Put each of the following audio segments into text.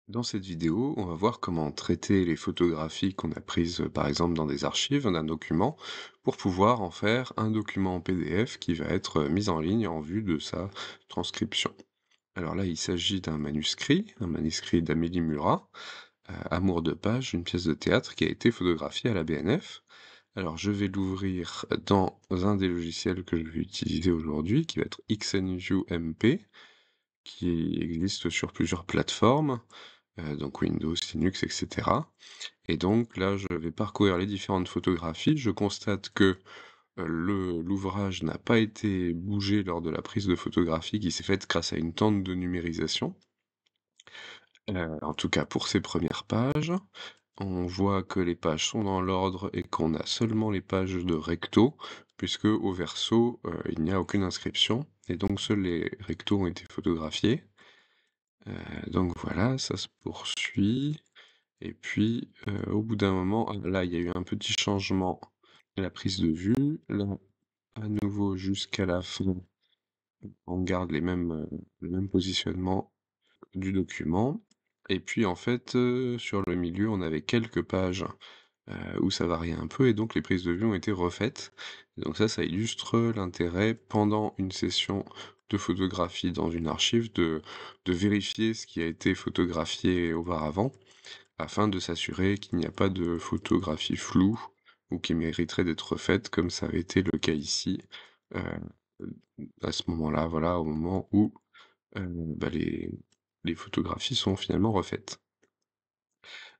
Dans cette vidéo, on va voir comment traiter les photographies qu'on a prises, par exemple, dans des archives d'un document, pour pouvoir en faire un document en PDF qui va être mis en ligne en vue de sa transcription. Alors là, il s'agit d'un manuscrit, un manuscrit d'Amélie Murat, Amour de page, une pièce de théâtre qui a été photographiée à la BNF. Alors je vais l'ouvrir dans un des logiciels que je vais utiliser aujourd'hui, qui va être XNView MP, qui existe sur plusieurs plateformes, donc Windows, Linux, et cetera. Et donc là, je vais parcourir les différentes photographies. Je constate que, l'ouvrage n'a pas été bougé lors de la prise de photographie qui s'est faite grâce à une tente de numérisation, en tout cas pour ces premières pages. On voit que les pages sont dans l'ordre et qu'on a seulement les pages de recto, puisque au verso, il n'y a aucune inscription et donc seuls les rectos ont été photographiés. Donc voilà, ça se poursuit. Et puis, au bout d'un moment, là, il y a eu un petit changement à la prise de vue. Là, à nouveau jusqu'à la fin, on garde le même positionnement du document. Et puis en fait, sur le milieu, on avait quelques pages, où ça variait un peu et donc les prises de vue ont été refaites. Et donc ça illustre l'intérêt pendant une session de photographie dans une archive de vérifier ce qui a été photographié auparavant, afin de s'assurer qu'il n'y a pas de photographie floue ou qui mériterait d'être faite comme ça avait été le cas ici, heu, à ce moment-là, voilà, au moment où, bah, les photographies sont finalement refaites.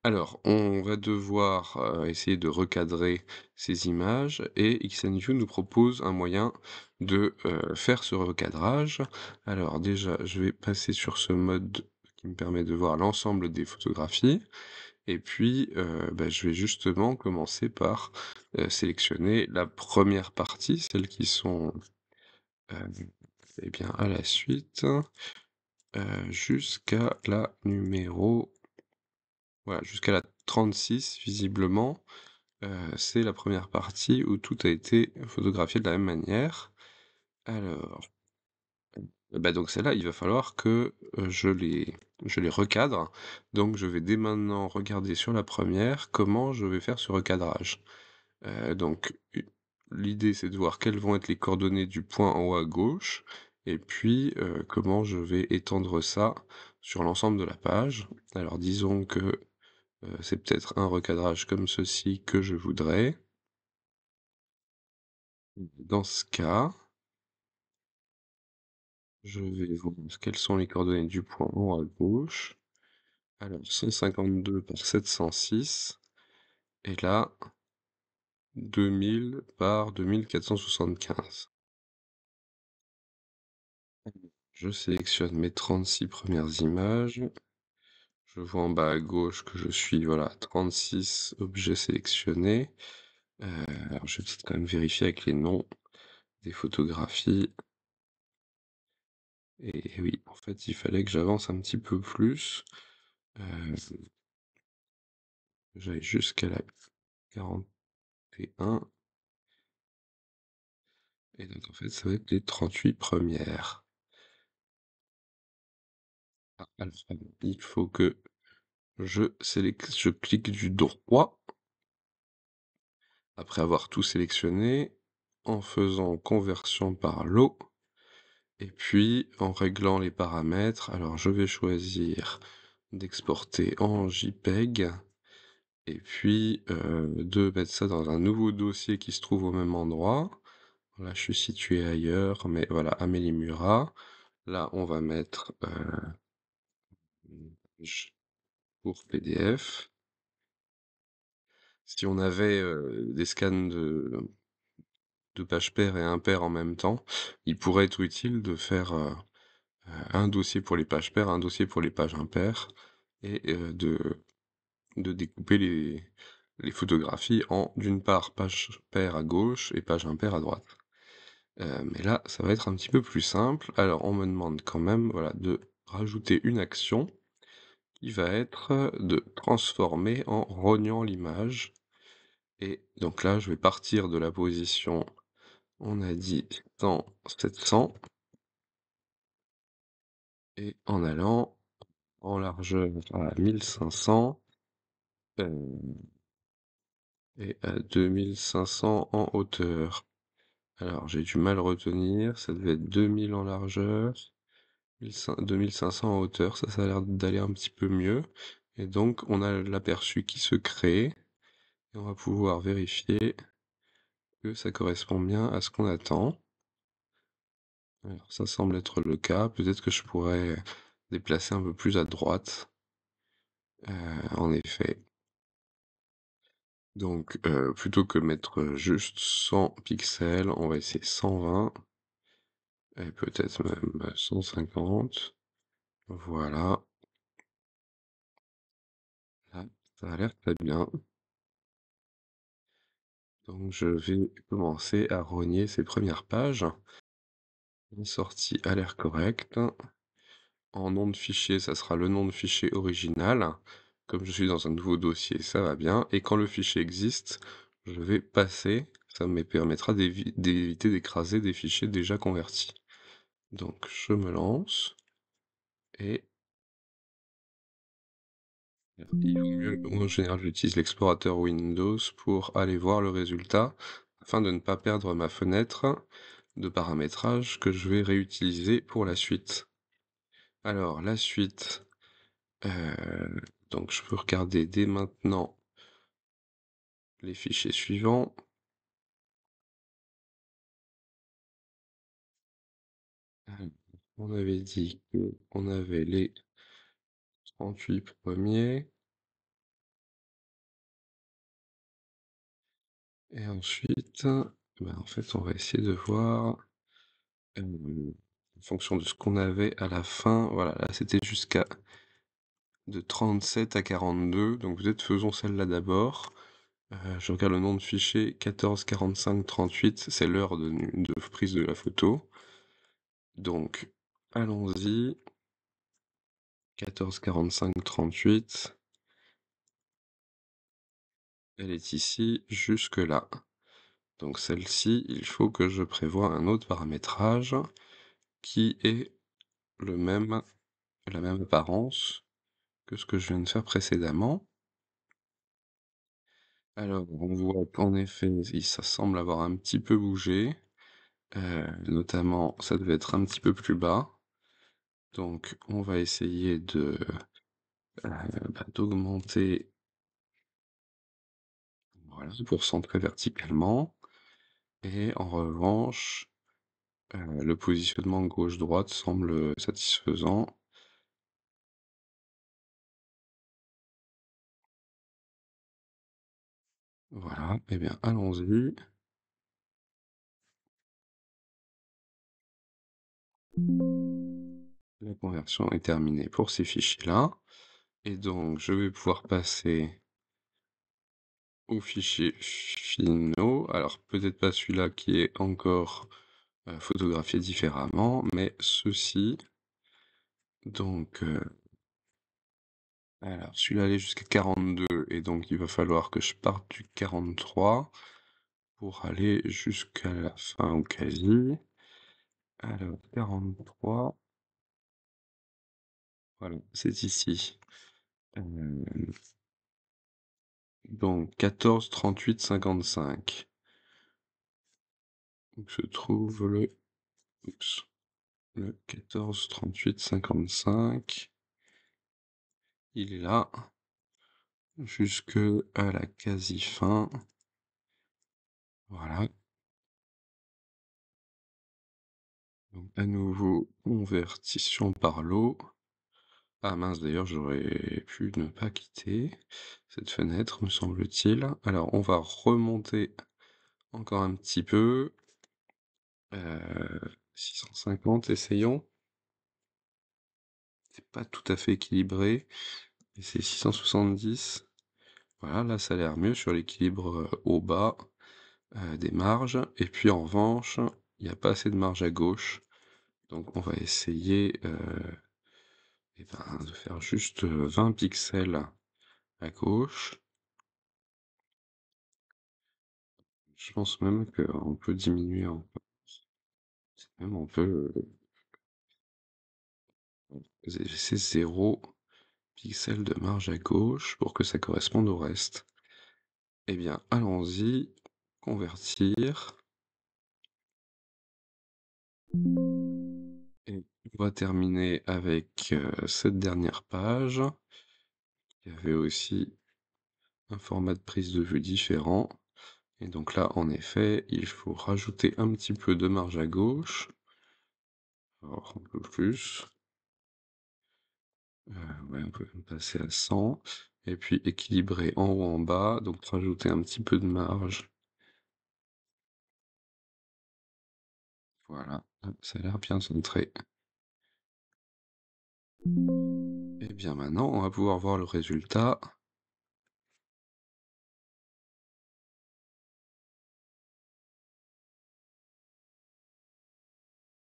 Alors, on va devoir, essayer de recadrer ces images et XNView nous propose un moyen de, faire ce recadrage. Alors déjà, je vais passer sur ce mode qui me permet de voir l'ensemble des photographies. Et puis, bah, je vais justement commencer par, sélectionner la première partie, celles qui sont, heu, eh bien, à la suite, jusqu'à la numéro voilà, jusqu'à la 36 visiblement, c'est la première partie où tout a été photographié de la même manière. Alors, bah, donc celles-là, il va falloir que, je les recadre. Donc je vais dès maintenant regarder sur la première comment je vais faire ce recadrage. Donc l'idée c'est de voir quelles vont être les coordonnées du point en haut à gauche et puis, comment je vais étendre ça sur l'ensemble de la page. Alors disons que, c'est peut-être un recadrage comme ceci que je voudrais. Dans ce cas, je vais voir quelles sont les coordonnées du point en haut à gauche. Alors 152 par 706 et là 2000 par 2475. Je sélectionne mes 36 premières images. Je vois en bas à gauche que je suis, voilà, 36 objets sélectionnés. Alors je vais peut-être quand même vérifier avec les noms des photographies. Et oui, en fait, il fallait que j'avance un petit peu plus. Euh, J'aille jusqu'à la 41. Et donc en fait, ça va être les 38 premières. Alors, il faut que je clique du droit après avoir tout sélectionné en faisant conversion par lot et puis en réglant les paramètres. Alors je vais choisir d'exporter en JPEG et puis de mettre ça dans un nouveau dossier qui se trouve au même endroit. Là je suis situé ailleurs, mais voilà, Amélie Murat. Là on va mettre pour PDF. Si on avait des scans de pages paires et impaires en même temps, il pourrait être utile de faire un dossier pour les pages paires, un dossier pour les pages impaires, et de découper les photographies en, d'une part, page paire à gauche et page impaire à droite. Mais là, ça va être un petit peu plus simple. Alors, on me demande quand même, voilà, de rajouter une action qui va être de transformer en rognant l'image. Et donc là, je vais partir de la position, on a dit, dans 700, et en allant en largeur à 1500 et à 2500 en hauteur. Alors, j'ai du mal à retenir, ça devait être 2000 en largeur, 2500 en hauteur, ça a l'air d'aller un petit peu mieux. Et donc, on a l'aperçu qui se crée, et on va pouvoir vérifier que ça correspond bien à ce qu'on attend. Alors, ça semble être le cas, peut-être que je pourrais déplacer un peu plus à droite, en effet. Donc, plutôt que mettre juste 100 pixels, on va essayer 120 et peut-être même 150. Voilà, là, ça a l'air très bien. Donc, je vais commencer à rogner ces premières pages. La sortie a l'air correcte. En nom de fichier, ça sera le nom de fichier original. Comme je suis dans un nouveau dossier, ça va bien. Et quand le fichier existe, je vais passer. Ça me permettra d'éviter d'écraser des fichiers déjà convertis. Donc je me lance et il vaut mieux, moi en général j'utilise l'explorateur Windows pour aller voir le résultat afin de ne pas perdre ma fenêtre de paramétrage que je vais réutiliser pour la suite. Alors la suite, donc je peux regarder dès maintenant les fichiers suivants. Alors, on avait dit qu'on avait les 38 premiers et ensuite, ben, en fait on va essayer de voir en fonction de ce qu'on avait à la fin. Voilà, là c'était jusqu'à de 37 à 42, donc peut-être faisons celle-là d'abord. Je regarde le nom de fichier 14 45 38, c'est l'heure de prise de la photo. Donc allons-y, 14 45 38, elle est ici jusque là. Donc celle-ci, il faut que je prévoie un autre paramétrage qui est le même, la même apparence que ce que je viens de faire précédemment. Alors, on voit qu'en effet, ça semble avoir un petit peu bougé. Notamment, ça devait être un petit peu plus bas. Donc, on va essayer d'augmenter, voilà, pour centrer verticalement. Et en revanche, le positionnement gauche-droite semble satisfaisant. Voilà, eh bien, allons-y. La conversion est terminée pour ces fichiers-là. Et donc, je vais pouvoir passer aux fichiers finaux. Alors, peut-être pas celui-là qui est encore photographié différemment, mais ceci. Donc, alors, celui-là allait jusqu'à 42, et donc il va falloir que je parte du 43 pour aller jusqu'à la fin ou quasi. Alors, 43, voilà, c'est ici. Donc 14, 38, 55. Donc se trouve oups, le 14, 38, 55. Il est là, jusque à la quasi fin. Voilà. Donc à nouveau, convertition par l'eau. Ah mince, d'ailleurs, j'aurais pu ne pas quitter cette fenêtre, me semble-t-il. Alors, on va remonter encore un petit peu. 650, essayons. C'est pas tout à fait équilibré. Et c'est 670. Voilà, là, ça a l'air mieux sur l'équilibre haut-bas des marges. Et puis, en revanche, il n'y a pas assez de marge à gauche. Donc, on va essayer eh ben, de faire juste 20 pixels à gauche. Je pense même qu'on peut diminuer même on peut c'est 0. pixels de marge à gauche pour que ça corresponde au reste. Eh bien, allons-y, convertir, et on va terminer avec cette dernière page, qui avait aussi un format de prise de vue différent. Et donc là, en effet, il faut rajouter un petit peu de marge à gauche, alors un peu plus, ouais, on peut même passer à 100, et puis équilibrer en haut, en bas, donc rajouter un petit peu de marge. Voilà, hop, ça a l'air bien centré. Et bien maintenant, on va pouvoir voir le résultat.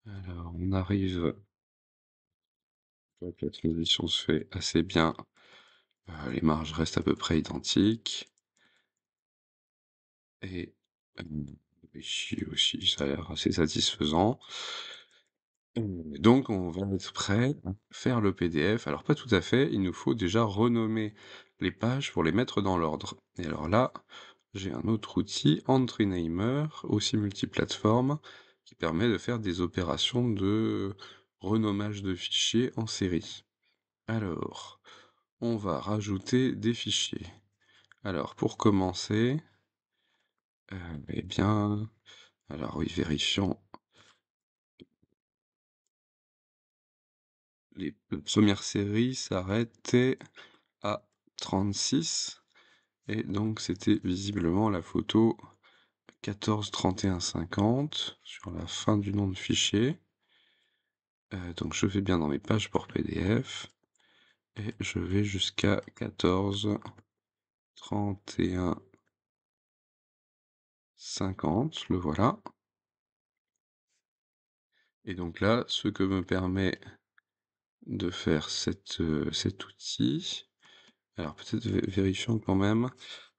Alors, on arrive, donc la transition se fait assez bien, les marges restent à peu près identiques, et ici aussi, ça a l'air assez satisfaisant. Donc on va être prêt à faire le PDF. Alors pas tout à fait, il nous faut déjà renommer les pages pour les mettre dans l'ordre. Et alors là, j'ai un autre outil, Entrynamer, aussi multiplateforme, qui permet de faire des opérations de renommage de fichiers en série. Alors, on va rajouter des fichiers. Alors pour commencer, eh bien, alors oui, vérifions. La première série s'arrêtait à 36, et donc c'était visiblement la photo 14 31 50 sur la fin du nom de fichier. Donc je vais bien dans mes pages pour PDF, et je vais jusqu'à 14 31 50, le voilà. Et donc là, ce que me permet de faire cet outil, alors peut-être vérifions quand même,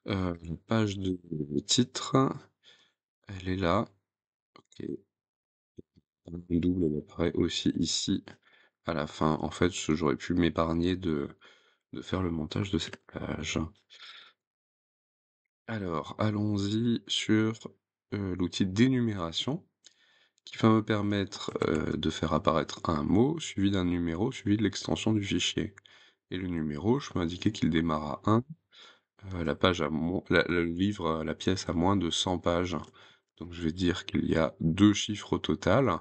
la page de titre, elle est là, OK. Un double, elle apparaît aussi ici à la fin. En fait, j'aurais pu m'épargner de faire le montage de cette page. Alors, allons-y sur l'outil d'énumération, qui va me permettre de faire apparaître un mot suivi d'un numéro suivi de l'extension du fichier. Et le numéro, je peux indiquer qu'il démarre à 1, la page a le livre, la pièce a moins de 100 pages. Donc je vais dire qu'il y a 2 chiffres au total.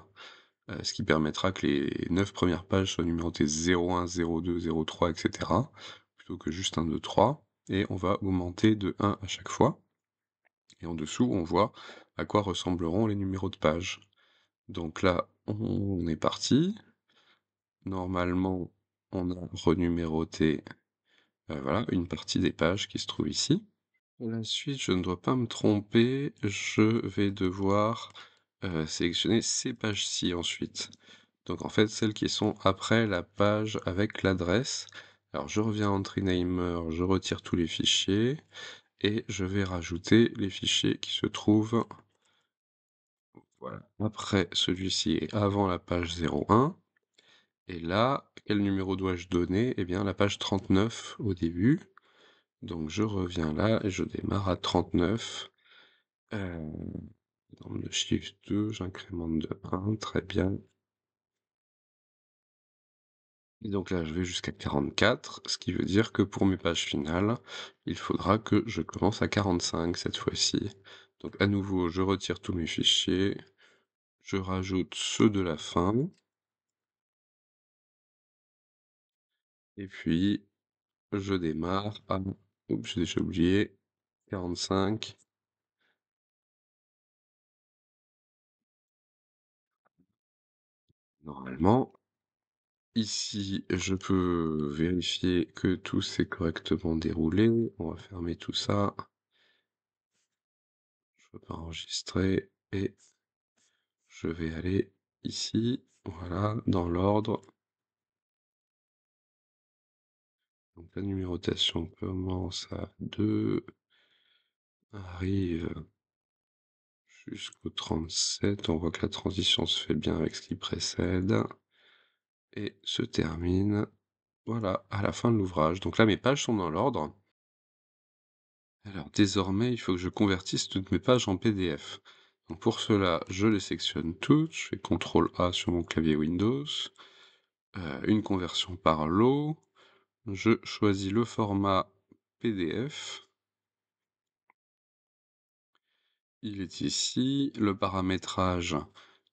Ce qui permettra que les 9 premières pages soient numérotées 01, 02, 03, et cetera, plutôt que juste 1, 2, 3, et on va augmenter de 1 à chaque fois, et en dessous, on voit à quoi ressembleront les numéros de pages. Donc là, on est parti. Normalement, on a renuméroté, voilà, une partie des pages qui se trouve ici. Pour la suite, je ne dois pas me tromper, je vais devoir, sélectionner ces pages-ci ensuite. Donc en fait, celles qui sont après la page avec l'adresse. Alors je reviens en Entrynamer, je retire tous les fichiers, et je vais rajouter les fichiers qui se trouvent, voilà, après celui-ci et avant la page 01. Et là, quel numéro dois-je donner? Eh bien la page 39 au début. Donc je reviens là et je démarre à 39. Norme de shift 2, j'incrémente de 1, très bien. Et donc là, je vais jusqu'à 44, ce qui veut dire que pour mes pages finales, il faudra que je commence à 45 cette fois-ci. Donc à nouveau, je retire tous mes fichiers, je rajoute ceux de la fin, et puis je démarre à... Oups, j'ai déjà oublié, 45. Normalement, ici, je peux vérifier que tout s'est correctement déroulé. On va fermer tout ça. Je peux pas enregistrer, et je vais aller ici, voilà, dans l'ordre. Donc la numérotation commence à 2, arrive jusqu'au 37. On voit que la transition se fait bien avec ce qui précède, et se termine Voilà, à la fin de l'ouvrage. Donc là, mes pages sont dans l'ordre. Alors désormais, il faut que je convertisse toutes mes pages en PDF. Donc pour cela, je les sélectionne toutes, je fais CTRL A sur mon clavier Windows, une conversion par lot, je choisis le format PDF, il est ici, le paramétrage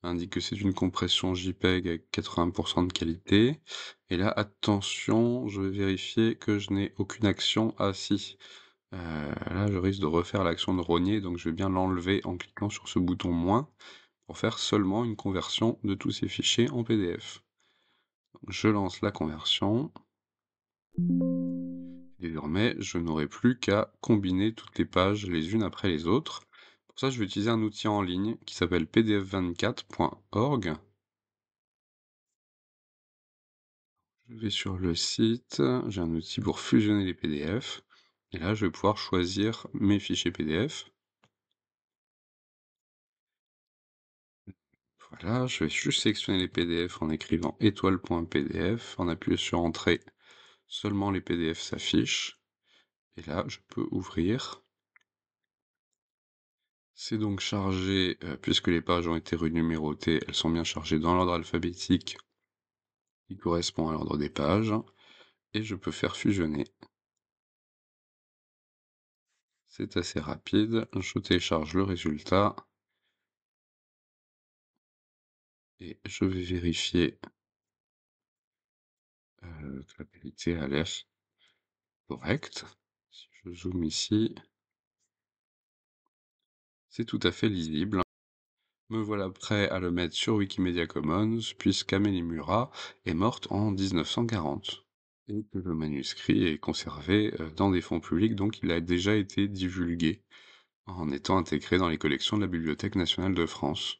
indique que c'est une compression JPEG avec 80% de qualité, et là attention, je vais vérifier que je n'ai aucune action, ah si, là je risque de refaire l'action de rogner, donc je vais bien l'enlever en cliquant sur ce bouton moins, pour faire seulement une conversion de tous ces fichiers en PDF. Donc, je lance la conversion. Désormais, je n'aurai plus qu'à combiner toutes les pages les unes après les autres. Pour ça, je vais utiliser un outil en ligne qui s'appelle pdf24.org. Je vais sur le site, j'ai un outil pour fusionner les PDF. Et là, je vais pouvoir choisir mes fichiers PDF. Voilà, je vais juste sélectionner les PDF en écrivant étoile.pdf, en appuyant sur Entrée, seulement les PDF s'affichent. Et là, je peux ouvrir. C'est donc chargé, puisque les pages ont été renumérotées, elles sont bien chargées dans l'ordre alphabétique qui correspond à l'ordre des pages, et je peux faire fusionner. C'est assez rapide, je télécharge le résultat, et je vais vérifier que la qualité a l'air correcte. Si je zoome ici, c'est tout à fait lisible. Me voilà prêt à le mettre sur Wikimedia Commons, puisqu'Amélie Murat est morte en 1940. Et que le manuscrit est conservé dans des fonds publics, donc il a déjà été divulgué en étant intégré dans les collections de la Bibliothèque nationale de France.